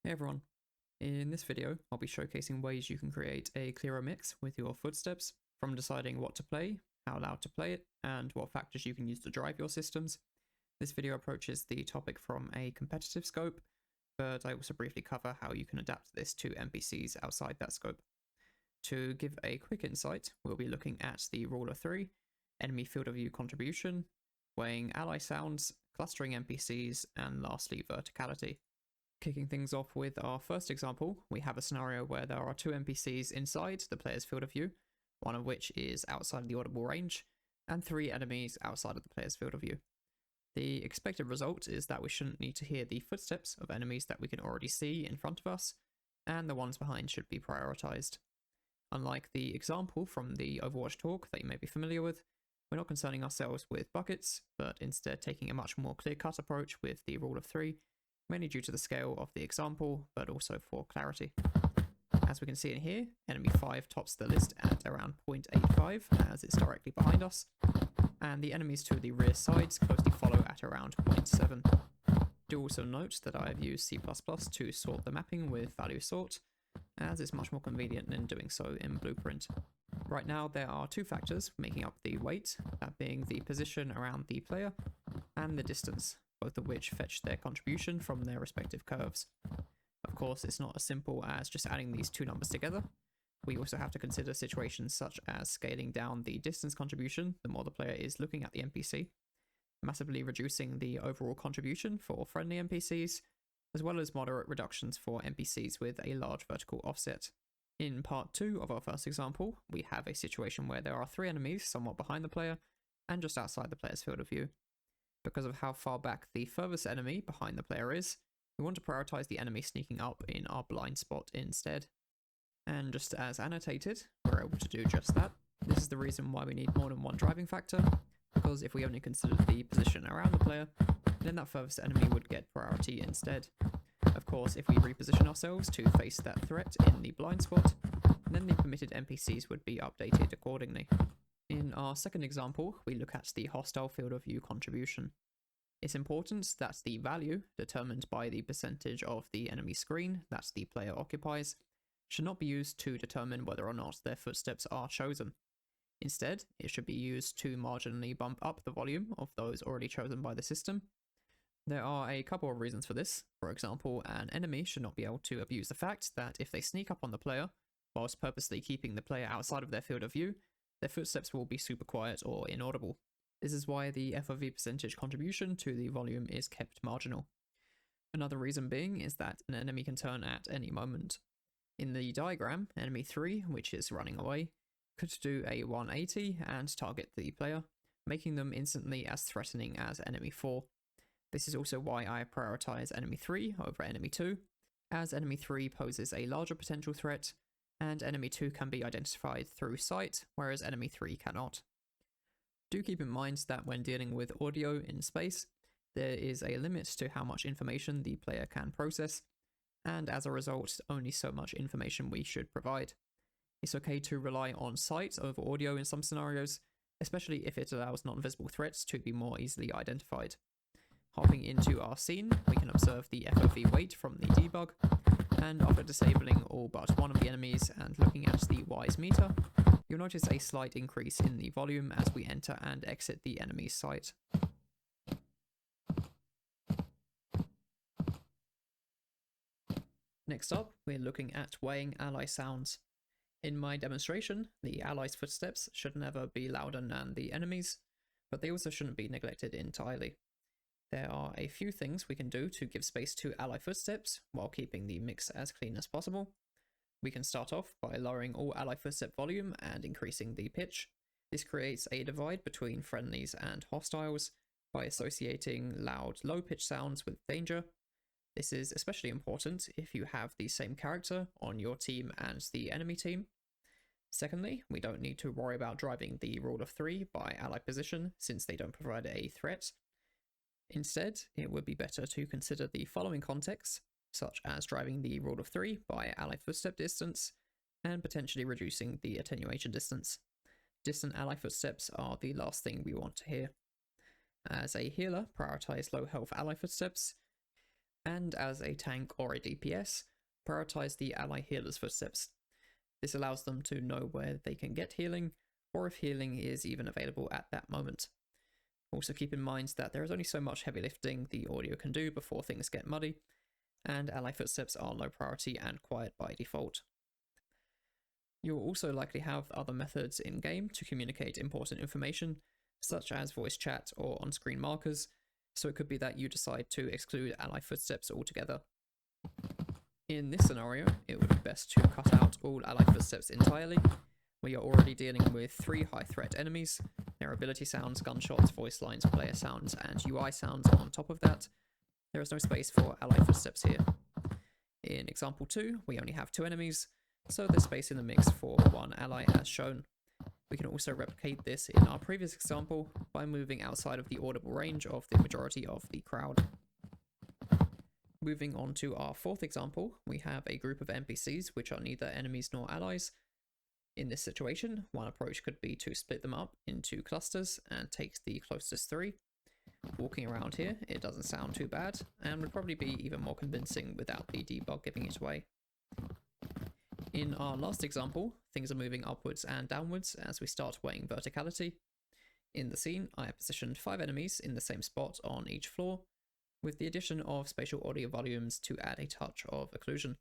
Hey everyone, in this video I'll be showcasing ways you can create a clearer mix with your footsteps, from deciding what to play, how loud to play it, and what factors you can use to drive your systems. This video approaches the topic from a competitive scope, but I also briefly cover how you can adapt this to NPCs outside that scope. To give a quick insight, we'll be looking at the rule of 3, enemy field of view contribution, weighing ally sounds, clustering NPCs, and lastly verticality. Kicking things off with our first example, we have a scenario where there are two NPCs inside the player's field of view, one of which is outside of the audible range, and 3 enemies outside of the player's field of view. The expected result is that we shouldn't need to hear the footsteps of enemies that we can already see in front of us, and the ones behind should be prioritized. Unlike the example from the Overwatch talk that you may be familiar with, we're not concerning ourselves with buckets, but instead taking a much more clear-cut approach with the rule of 3, mainly due to the scale of the example, but also for clarity. As we can see in here, enemy 5 tops the list at around 0.85 as it's directly behind us, and the enemies to the rear sides closely follow at around 0.7. Do also note that I have used C++ to sort the mapping with value sort, as it's much more convenient than doing so in Blueprint. Right now there are 2 factors making up the weight, that being the position around the player and the distance, both of which fetch their contribution from their respective curves. Of course, it's not as simple as just adding these 2 numbers together. We also have to consider situations such as scaling down the distance contribution the more the player is looking at the NPC, massively reducing the overall contribution for friendly NPCs, as well as moderate reductions for NPCs with a large vertical offset. In part 2 of our first example, we have a situation where there are 3 enemies somewhat behind the player and just outside the player's field of view. Because of how far back the furthest enemy behind the player is, we want to prioritize the enemy sneaking up in our blind spot instead. And just as annotated, we're able to do just that. This is the reason why we need more than one driving factor, because if we only considered the position around the player, then that furthest enemy would get priority instead. Of course, if we reposition ourselves to face that threat in the blind spot, then the permitted NPCs would be updated accordingly. In our second example, we look at the hostile field of view contribution. It's important that the value, determined by the percentage of the enemy screen that the player occupies, should not be used to determine whether or not their footsteps are chosen. Instead, it should be used to marginally bump up the volume of those already chosen by the system. There are a couple of reasons for this. For example, an enemy should not be able to abuse the fact that if they sneak up on the player, whilst purposely keeping the player outside of their field of view, their footsteps will be super quiet or inaudible. This is why the FOV percentage contribution to the volume is kept marginal. Another reason being is that an enemy can turn at any moment. In the diagram, enemy 3, which is running away, could do a 180 and target the player, making them instantly as threatening as enemy 4. This is also why I prioritize enemy 3 over enemy 2, as enemy 3 poses a larger potential threat, and enemy 2 can be identified through sight, whereas enemy 3 cannot. Do keep in mind that when dealing with audio in space, there is a limit to how much information the player can process, and as a result, only so much information we should provide. It's okay to rely on sight over audio in some scenarios, especially if it allows non-visible threats to be more easily identified. Hopping into our scene, we can observe the FOV weight from the debug, and after disabling all but one of the enemies and looking at the wise meter, you'll notice a slight increase in the volume as we enter and exit the enemy's site. Next up, we're looking at weighing ally sounds. In my demonstration, the allies' footsteps should never be louder than the enemies, but they also shouldn't be neglected entirely. There are a few things we can do to give space to ally footsteps while keeping the mix as clean as possible. We can start off by lowering all ally footstep volume and increasing the pitch. This creates a divide between friendlies and hostiles by associating loud, low-pitch sounds with danger. This is especially important if you have the same character on your team and the enemy team. Secondly, we don't need to worry about driving the rule of 3 by ally position since they don't provide a threat. Instead, it would be better to consider the following contexts, such as driving the rule of 3 by ally footstep distance, and potentially reducing the attenuation distance. Distant ally footsteps are the last thing we want to hear. As a healer, prioritize low health ally footsteps, and as a tank or a DPS, prioritize the ally healer's footsteps. This allows them to know where they can get healing, or if healing is even available at that moment. Also keep in mind that there is only so much heavy lifting the audio can do before things get muddy, and ally footsteps are low priority and quiet by default. You'll also likely have other methods in-game to communicate important information, such as voice chat or on-screen markers, so it could be that you decide to exclude ally footsteps altogether. In this scenario, it would be best to cut out all ally footsteps entirely. We are already dealing with 3 high-threat enemies, their ability sounds, gunshots, voice lines, player sounds, and UI sounds on top of that. There is no space for ally footsteps here. In example 2, we only have 2 enemies, so there's space in the mix for 1 ally as shown. We can also replicate this in our previous example by moving outside of the audible range of the majority of the crowd. Moving on to our 4th example, we have a group of NPCs which are neither enemies nor allies. In this situation, one approach could be to split them up into clusters and take the closest 3. Walking around here, it doesn't sound too bad, and would probably be even more convincing without the debug giving it away. In our last example, things are moving upwards and downwards as we start weighing verticality. In the scene, I have positioned 5 enemies in the same spot on each floor, with the addition of spatial audio volumes to add a touch of occlusion.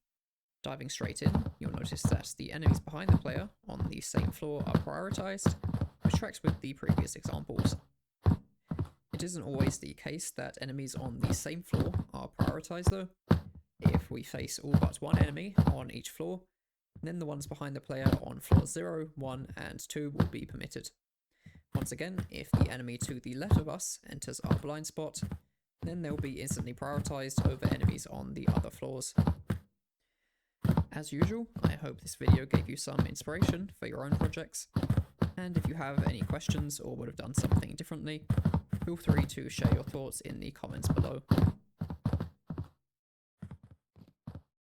Diving straight in, you'll notice that the enemies behind the player on the same floor are prioritized, which tracks with the previous examples. It isn't always the case that enemies on the same floor are prioritized though. If we face all but 1 enemy on each floor, then the ones behind the player on floors 0, 1, and 2 will be permitted. Once again, if the enemy to the left of us enters our blind spot, then they'll be instantly prioritized over enemies on the other floors. As usual, I hope this video gave you some inspiration for your own projects, and if you have any questions or would have done something differently, feel free to share your thoughts in the comments below.